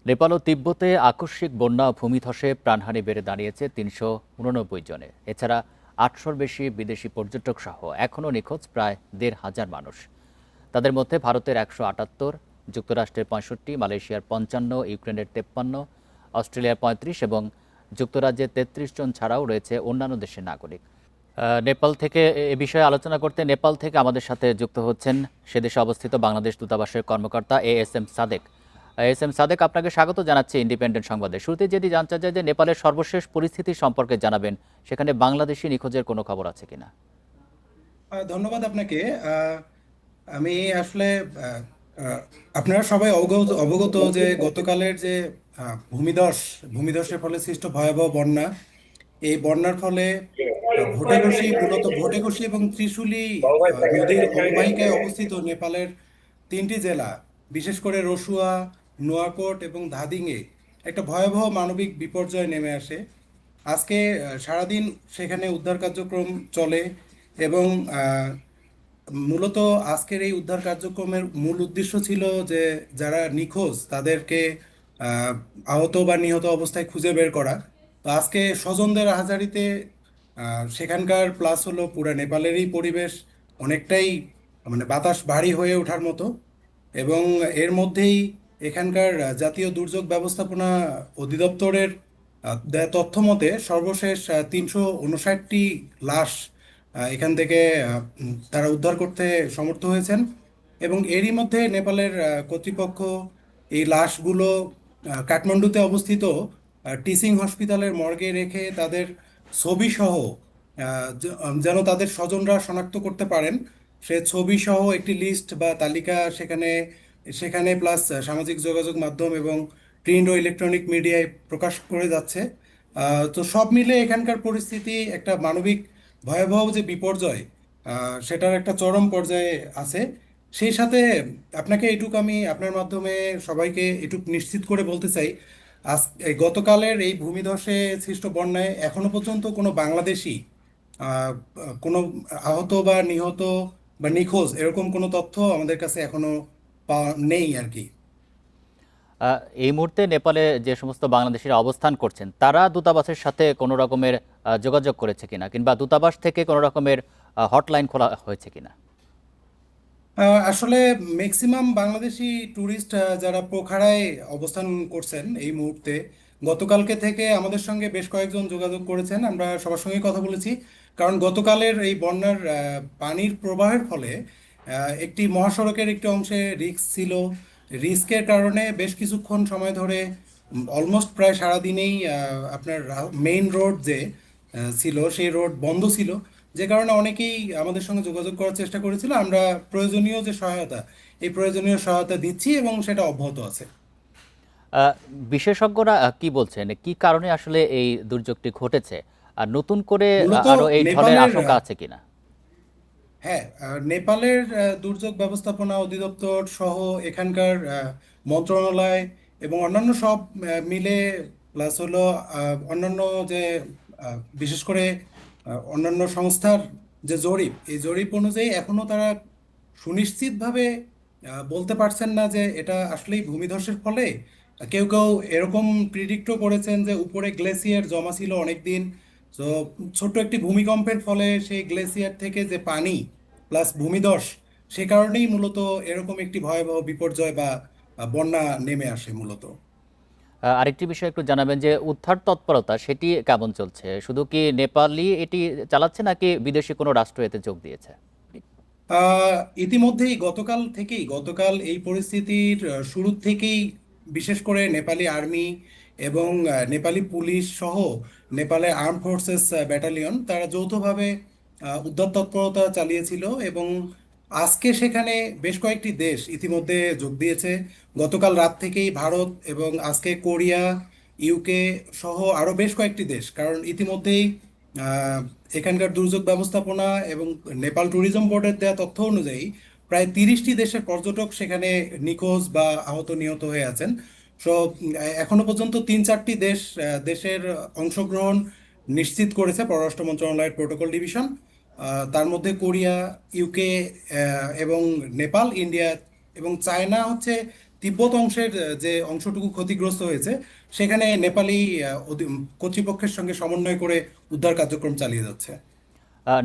নেপাল ও তিব্বতে আকস্মিক বন্যা ও ভূমিধসে প্রাণহানি বেড়ে দাঁড়িয়েছে ৩৮৯ জনে। এছাড়া ৮০০-র বেশি বিদেশি পর্যটক সহ এখনও নিখোঁজ প্রায় ১,৫০০ মানুষ। তাদের মধ্যে ভারতের ১৭৮, যুক্তরাষ্ট্রের ৬৫, মালয়েশিয়ার ৫৫, ইউক্রেনের ৫৩, অস্ট্রেলিয়ার ৩৫ এবং যুক্তরাজ্যের ৩৩ জন ছাড়াও রয়েছে অন্যান্য দেশের নাগরিক। নেপাল থেকে এ বিষয়ে আলোচনা করতে নেপাল থেকে আমাদের সাথে যুক্ত হচ্ছেন সে দেশে অবস্থিত বাংলাদেশ দূতাবাসের কর্মকর্তা এএসএম সাদেক। এএসএম সাদেক, আপনাকে স্বাগত জানাচ্ছি ইন্ডিপেন্ডেন্ট সংবাদে। শুরুতে যেটি জানতে চাই যে নেপালের সর্বশেষ পরিস্থিতি সম্পর্কে জানাবেন, সেখানে বাংলাদেশি নিখোঁজের কোনো খবর আছে কিনা? ধন্যবাদ আপনাকে। আমি আসলে আহ, আহ, আপনারা সবাই অবগত অবগত যে গতকালের যে ভূমিধস ভূমিধসের ফলে সৃষ্ট ভয়াবহ বন্যা, এই বন্যার ফলে মূলত ভোটেঘসি এবং ত্রিশূলী নদীর অববাহিকায় অবস্থিত নেপালের তিনটি জেলা, বিশেষ করে রসুয়া, নোয়াকোট এবং ধাদিংয়ে একটা ভয়াবহ মানবিক বিপর্যয় নেমে আসে। আজকে সারাদিন সেখানে উদ্ধার কার্যক্রম চলে এবং মূলত আজকের এই উদ্ধার কার্যক্রমের মূল উদ্দেশ্য ছিল যে যারা নিখোঁজ তাদেরকে আহ, আহত বা নিহত অবস্থায় খুঁজে বের করা। তো আজকে স্বজনদের আহাজারিতে সেখানকার প্লাস হলো পুরা নেপালেরই পরিবেশ অনেকটাই মানে বাতাস ভারী হয়ে ওঠার মতো। এবং এর মধ্যেই এখানকার জাতীয় দুর্যোগ ব্যবস্থাপনা অধিদপ্তরের দেয়া তথ্য মতে সর্বশেষ ৩৫৯টি লাশ এখান থেকে তারা উদ্ধার করতে সমর্থ হয়েছেন। এবং এরই মধ্যে নেপালের কর্তৃপক্ষ এই লাশগুলো কাঠমান্ডুতে অবস্থিত টিচিং হসপিটালের মর্গে রেখে তাদের ছবি সহ যেন তাদের স্বজনরা শনাক্ত করতে পারেন সে ছবি সহ একটি লিস্ট বা তালিকা সেখানে সেখানে প্লাস সামাজিক যোগাযোগ মাধ্যম এবং প্রিন্ট ও ইলেকট্রনিক মিডিয়ায় প্রকাশ করে যাচ্ছে। তো সব মিলে এখানকার পরিস্থিতি একটা মানবিক ভয়াবহ যে বিপর্যয়, সেটার একটা চরম পর্যায়ে আছে। সেই সাথে আপনাকে এটুকু আমি আপনার মাধ্যমে সবাইকে এটুকু নিশ্চিত করে বলতে চাই, এই গতকালের এই ভূমিধসে সৃষ্ট বন্যায় এখনো পর্যন্ত কোনো বাংলাদেশি আহ, কোনো আহত বা নিহত বা নিখোঁজ এরকম কোনো তথ্য আমাদের কাছে এখনো পাওয়া নেই আর কি। এই মুহূর্তে নেপালে যে সমস্ত বাংলাদেশিরা অবস্থান করছেন, তারা দূতাবাসের সাথে কোনো রকমের যোগাযোগ করেছে কিনা, কিংবা দূতাবাস থেকে কোনো রকমের হটলাইন খোলা হয়েছে কিনা? আসলে ম্যাক্সিমাম বাংলাদেশি ট্যুরিস্ট যারা পোখারায় অবস্থান করছেন এই মুহূর্তে, গতকালকে থেকে আমাদের সঙ্গে বেশ কয়েকজন যোগাযোগ করেছেন, আমরা সবার সঙ্গে কথা বলেছি। কারণ গতকালের এই বন্যার পানির প্রবাহের ফলে একটি মহাসড়কের একটি অংশে রিস্ক ছিল। রিস্কের কারণে বেশ কিছুক্ষণ সময় ধরে অলমোস্ট প্রায় সারাদিনেই আপনার মেইন রোড যে ছিল সেই রোড বন্ধ ছিল, যে কারণে অনেকেই আমাদের সঙ্গে যোগাযোগ করার চেষ্টা করেছিল। আমরা প্রয়োজনীয় যে সহায়তা, এই প্রয়োজনীয় সহায়তা দিচ্ছি এবং সেটা অব্যাহত আছে। আহ, বিশেষজ্ঞরা কি বলছেন, কি কারণে আসলে এই দুর্যোগটি ঘটেছে, আর নতুন করে মূলত আরো এই ধরনের নেপালের আশঙ্কা আছে কিনা? হ্যাঁ, নেপালের দুর্যোগ ব্যবস্থাপনা অধিদপ্তর সহ এখানকার মন্ত্রণালয় এবং অন্যান্য সব মিলে প্লাস হলো অন্যান্য যে বিশেষ করে অন্যান্য সংস্থার যে জরিপ, এই জরিপ অনুযায়ী এখনো তারা সুনিশ্চিতভাবে বলতে পারছেন না যে এটা আসলেই ভূমিধসের ফলে। কেউ কেউ এরকম প্রিডিক্টও করেছেন যে উপরে গ্লেসিয়ার জমা ছিল অনেকদিন, তো ছোট্ট একটি ভূমিকম্পের ফলে সেই গ্লেসিয়ার থেকে যে পানি প্লাস ভূমিধস, সে কারণেই মূলত এরকম একটি ভয়াবহ বিপর্যয় বা বন্যা নেমে আসে মূলত। আরেকটি বিষয় একটু জানাবেন যে উদ্ধার তৎপরতা সেটি কেমন চলছে? শুধু কি নেপালই এটি চালাচ্ছে, নাকি বিদেশি কোনো রাষ্ট্র এতে যোগ দিয়েছে? আহ, ইতিমধ্যেই গতকাল এই পরিস্থিতির শুরু থেকেই বিশেষ করে নেপালি আর্মি এবং নেপালি পুলিশ সহ নেপালের আর্ম ফোর্সেস ব্যাটালিয়ন তারা যৌথভাবে উদ্ধার তৎপরতা চালিয়েছিল। এবং আজকে সেখানে বেশ কয়েকটি দেশ ইতিমধ্যে যোগ দিয়েছে। গতকাল রাত থেকেই ভারত এবং আজকে কোরিয়া, ইউকে সহ আরো বেশ কয়েকটি দেশ, কারণ ইতিমধ্যেই আহ, এখানকার দুর্যোগ ব্যবস্থাপনা এবং নেপাল ট্যুরিজম বোর্ডের দেওয়া তথ্য অনুযায়ী প্রায় 30টি দেশের পর্যটক সেখানে নিখোঁজ বা আহত নিহত হয়ে আছেন। সো এখনো পর্যন্ত 3-4টি দেশের অংশগ্রহণ নিশ্চিত করেছে পররাষ্ট্র মন্ত্রণালয়ের প্রোটোকল ডিভিশন। তার মধ্যে কোরিয়া, ইউকে এবং নেপাল, ইন্ডিয়া এবং চায়না হচ্ছে তিব্বত অংশের যে অংশটুকু ক্ষতিগ্রস্ত হয়েছে সেখানে নেপালি কর্তৃপক্ষের সঙ্গে সমন্বয় করে উদ্ধার কার্যক্রম চালিয়ে যাচ্ছে।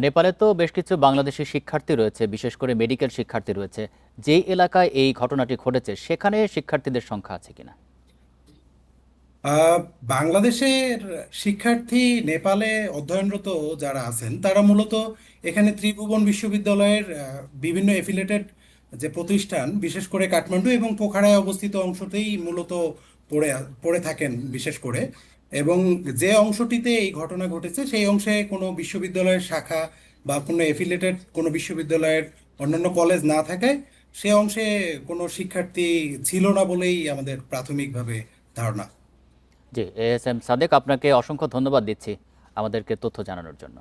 নেপালে তো বেশ কিছু বাংলাদেশি শিক্ষার্থী রয়েছে, বিশেষ করে মেডিকেল শিক্ষার্থী রয়েছে। যেই এলাকায় এই ঘটনাটি ঘটেছে সেখানে শিক্ষার্থীদের সংখ্যা আছে কিনা? আহ, বাংলাদেশের শিক্ষার্থী নেপালে অধ্যয়নরত যারা আছেন তারা মূলত এখানে ত্রিভুবন বিশ্ববিদ্যালয়ের বিভিন্ন এফিলেটেড যে প্রতিষ্ঠান, বিশেষ করে কাঠমান্ডু এবং পোখারায় অবস্থিত অংশতেই মূলত পড়ে পড়ে থাকেন বিশেষ করে। এবং যে অংশটিতে এই ঘটনা ঘটেছে সেই অংশে কোনো বিশ্ববিদ্যালয়ের শাখা বা কোনো এফিলেটেড কোনো বিশ্ববিদ্যালয়ের অন্যান্য কলেজ না থাকায় সে অংশে কোনো শিক্ষার্থী ছিল না বলেই আমাদের প্রাথমিকভাবে ধারণা। জি, এএসএম সাদেক, আপনাকে অসংখ্য ধন্যবাদ দিচ্ছি আমাদেরকে তথ্য জানানোর জন্য।